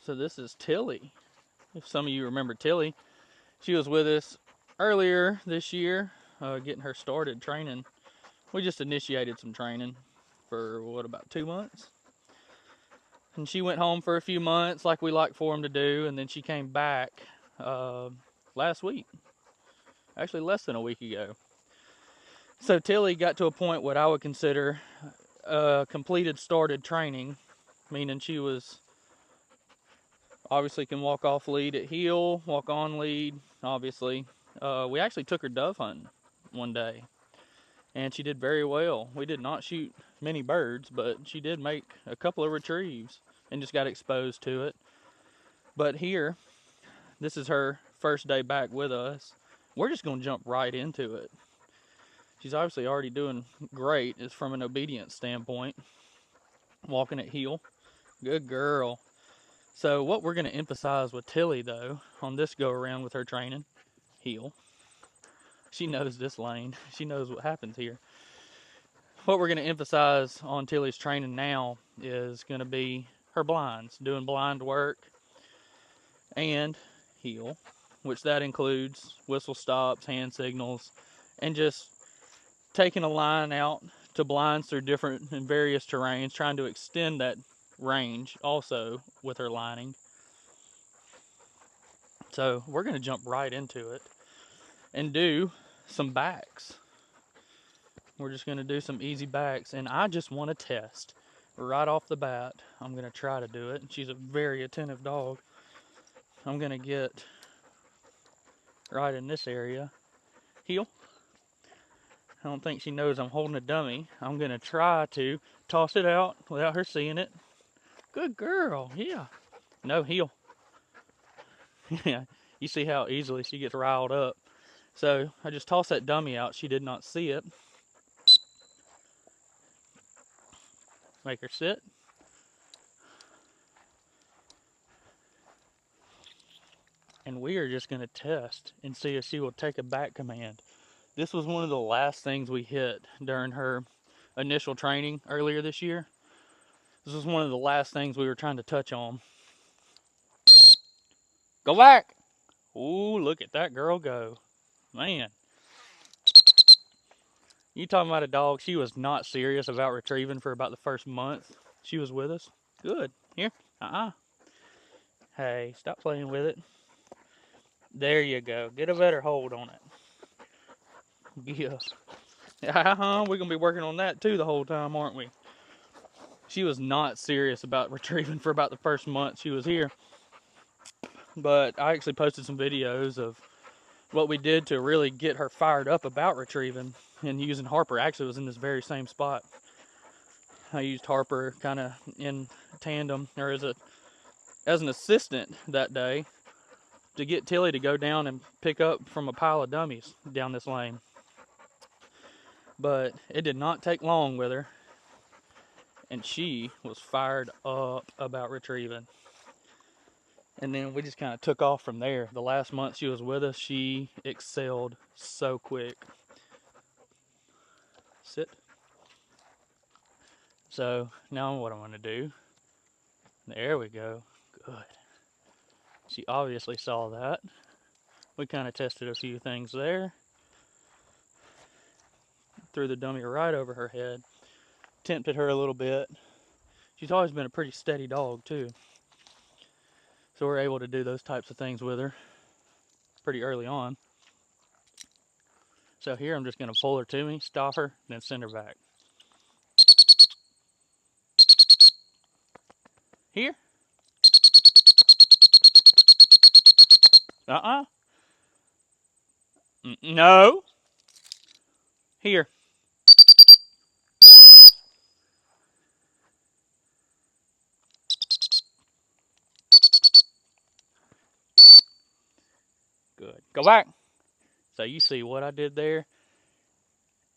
So this is Tilly. If some of you remember Tilly, she was with us earlier this year, getting her started training. We just initiated some training for, about 2 months? And she went home for a few months like we like for them to do, and then she came back last week. Actually, less than a week ago. So Tilly got to a point what I would consider completed started training, meaning she was obviously can walk off lead at heel, walk on lead, obviously. We actually took her dove hunting one day, and she did very well. We did not shoot many birds, but she did make a couple of retrieves and just got exposed to it. But here, this is her first day back with us. We're just going to jump right into it. She's obviously already doing great as from an obedience standpoint. Walking at heel. Good girl. So what we're going to emphasize with Tilly, though, on this go-around with her training, heel. She knows this lane. She knows what happens here. What we're going to emphasize on Tilly's training now is going to be her blinds, doing blind work and heel, which that includes whistle stops, hand signals, and just taking a line out to blinds through different and various terrains, trying to extend that range also with her lining. So we're going to jump right into it and do some backs. We're just going to do some easy backs, and I just want to test right off the bat. I'm going to try to do it. She's a very attentive dog. I'm going to get right in this area. Heel. I don't think she knows I'm holding a dummy. I'm going to try to toss it out without her seeing it. Good girl. Yeah. No, heel. Yeah. You see how easily she gets riled up. So I just tossed that dummy out. She did not see it. Make her sit. And we are just going to test and see if she will take a back command. This was one of the last things we hit during her initial training earlier this year. This was one of the last things we were trying to touch on. Go back! Ooh, look at that girl go. Man. You talking about a dog, she was not serious about retrieving for about the first month she was with us. Good. Here. Hey, stop playing with it. There you go. Get a better hold on it. Yeah. We're going to be working on that too the whole time, aren't we? She was not serious about retrieving for about the first month she was here. But I actually posted some videos of what we did to really get her fired up about retrieving and using Harper. Actually, it was in this very same spot. I used Harper kind of in tandem, or as an assistant that day, to get Tilly to go down and pick up from a pile of dummies down this lane. But it did not take long with her, and she was fired up about retrieving. And then we just kind of took off from there. The last month she was with us, she excelled so quick. Sit. So now what I'm going to do, there we go. Good. She obviously saw that. We kind of tested a few things there. Threw the dummy right over her head. Tempted her a little bit. She's always been a pretty steady dog too. So we're able to do those types of things with her pretty early on. So here I'm just going to pull her to me, stop her, then send her back. Here. No. Here. Good. Go back. So you see what I did there?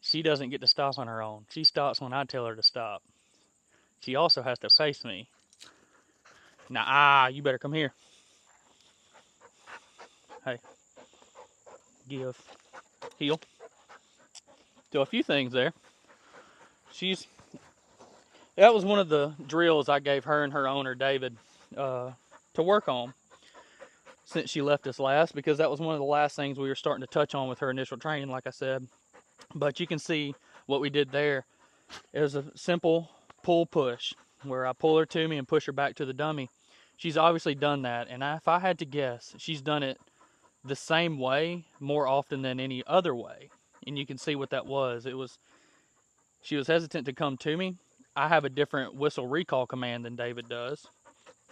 She doesn't get to stop on her own. She stops when I tell her to stop. She also has to face me. Now, you better come here. Hey. Give. Heel. Do a few things there. That was one of the drills I gave her and her owner, David, to work on since she left us last, because that was one of the last things we were starting to touch on with her initial training, like I said. But you can see what we did there. It was a simple pull push where I pull her to me and push her back to the dummy. She's obviously done that, and if I had to guess, she's done it the same way more often than any other way. And you can see what that was. She was hesitant to come to me. I have a different whistle recall command than David does,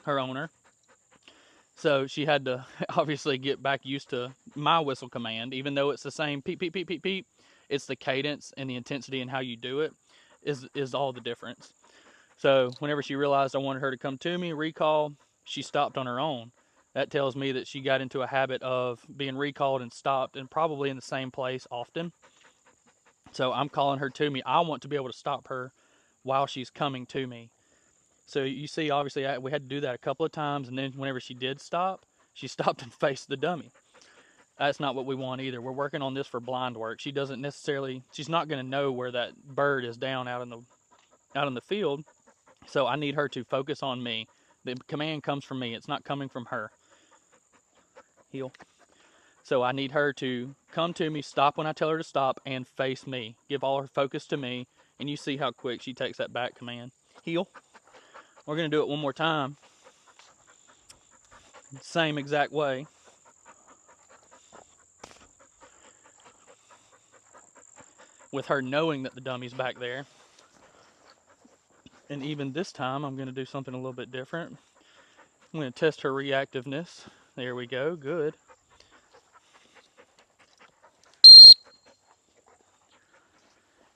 her owner. So she had to obviously get back used to my whistle command, even though it's the same peep, peep, peep, peep, peep. It's the cadence and the intensity and how you do it is all the difference. So whenever she realized I wanted her to come to me, recall, she stopped on her own. That tells me that she got into a habit of being recalled and stopped and probably in the same place often. So I'm calling her to me. I want to be able to stop her while she's coming to me. So you see, obviously, we had to do that a couple of times, and then whenever she did stop, she stopped and faced the dummy. That's not what we want either. We're working on this for blind work. She's not going to know where that bird is down out in the field. So I need her to focus on me. The command comes from me. It's not coming from her. Heel. So I need her to come to me, stop when I tell her to stop, and face me. Give all her focus to me, and you see how quick she takes that back command. Heel. We're going to do it one more time. Same exact way. With her knowing that the dummy's back there. And even this time, I'm going to do something a little bit different. I'm going to test her reactiveness. There we go. Good.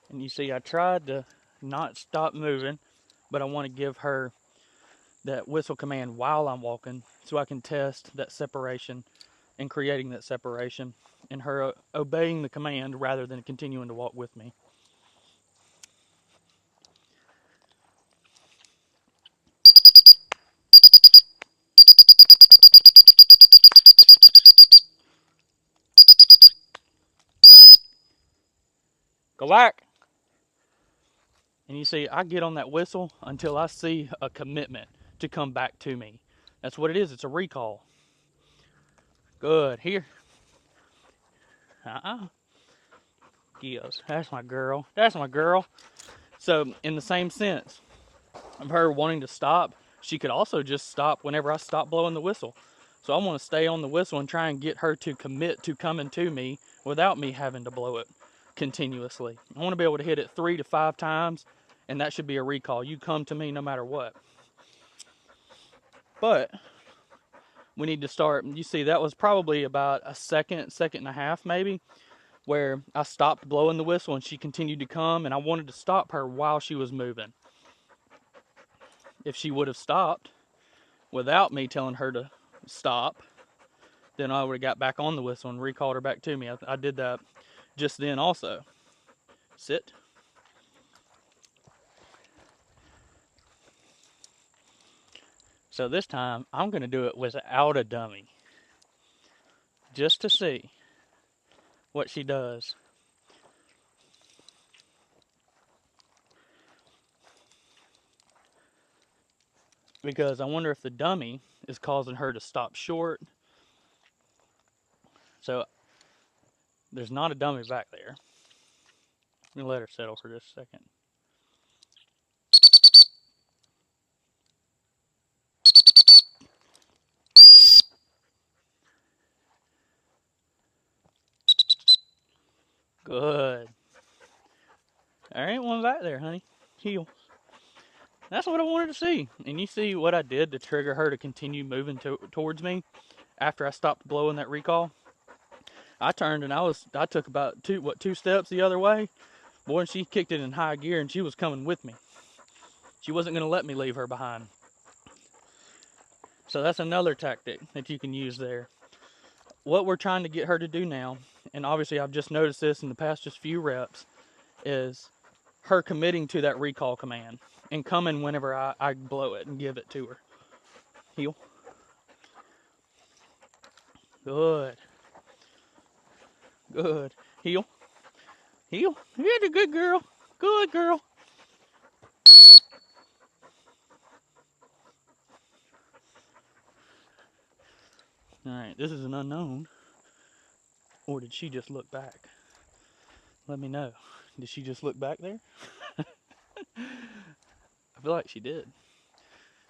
And you see, I tried to not stop moving, but I want to give her that whistle command while I'm walking so I can test that separation and creating that separation and her obeying the command rather than continuing to walk with me. Go back. And you see, I get on that whistle until I see a commitment to come back to me. That's what it is. It's a recall. Good. Here. Gives. That's my girl. That's my girl. So, in the same sense of her wanting to stop, she could also just stop whenever I stop blowing the whistle. So I want to stay on the whistle and try and get her to commit to coming to me without me having to blow it continuously. I want to be able to hit it 3 to 5 times, and that should be a recall. You come to me no matter what. But we need to start. You see, that was probably about a second and a half maybe, where I stopped blowing the whistle and she continued to come, and I wanted to stop her while she was moving. If she would have stopped without me telling her to stop, then I would have got back on the whistle and recalled her back to me. I did that just then also. Sit. So this time, I'm going to do it without a dummy, just to see what she does. Because I wonder if the dummy is causing her to stop short. So there's not a dummy back there. I'm going to let her settle for just a second. Good. There ain't one back there, honey. Heel. That's what I wanted to see. And you see what I did to trigger her to continue moving towards me after I stopped blowing that recall? I turned and I took about two steps the other way. Boy, and she kicked it in high gear and she was coming with me. She wasn't going to let me leave her behind. So that's another tactic that you can use there. What we're trying to get her to do now, and obviously I've just noticed this in the past just few reps, is her committing to that recall command and coming whenever I blow it and give it to her. Heel. Good. Good. Heel. Heel. You're a good girl. Good girl. Alright, this is an unknown. Or did she just look back? Let me know. Did she just look back there? I feel like she did.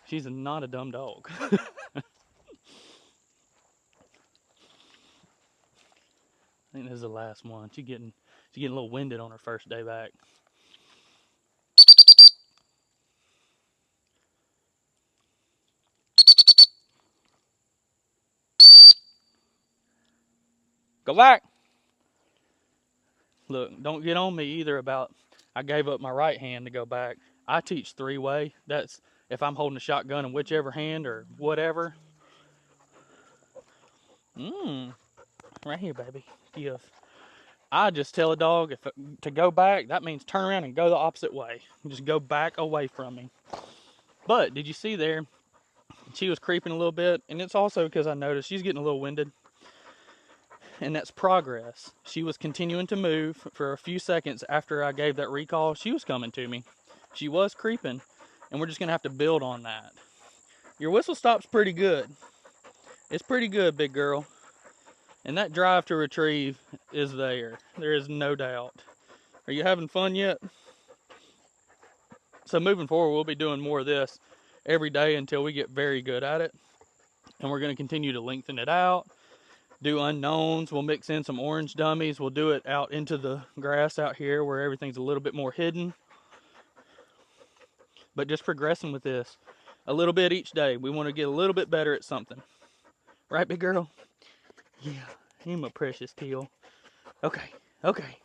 She's not a dumb dog. I think this is the last one. She's getting a little winded on her first day back. Go back. Look, don't get on me either about I gave up my right hand to go back. I teach three-way. That's if I'm holding a shotgun in whichever hand or whatever. Right here, baby. Give. I just tell a dog to go back, that means turn around and go the opposite way. Just go back away from me. But did you see there? She was creeping a little bit, and it's also because I noticed she's getting a little winded. And that's progress. She was continuing to move for a few seconds after I gave that recall. She was coming to me. She was creeping, and we're just going to have to build on that. Your whistle stop's pretty good. It's pretty good, big girl. And that drive to retrieve is there. There is no doubt. Are you having fun yet? So moving forward, we'll be doing more of this every day until we get very good at it. And we're going to continue to lengthen it out, do unknowns. We'll mix in some orange dummies. We'll do it out into the grass out here where everything's a little bit more hidden. But just progressing with this a little bit each day. We want to get a little bit better at something. Right, big girl? Yeah, you're my precious teal. Okay, okay.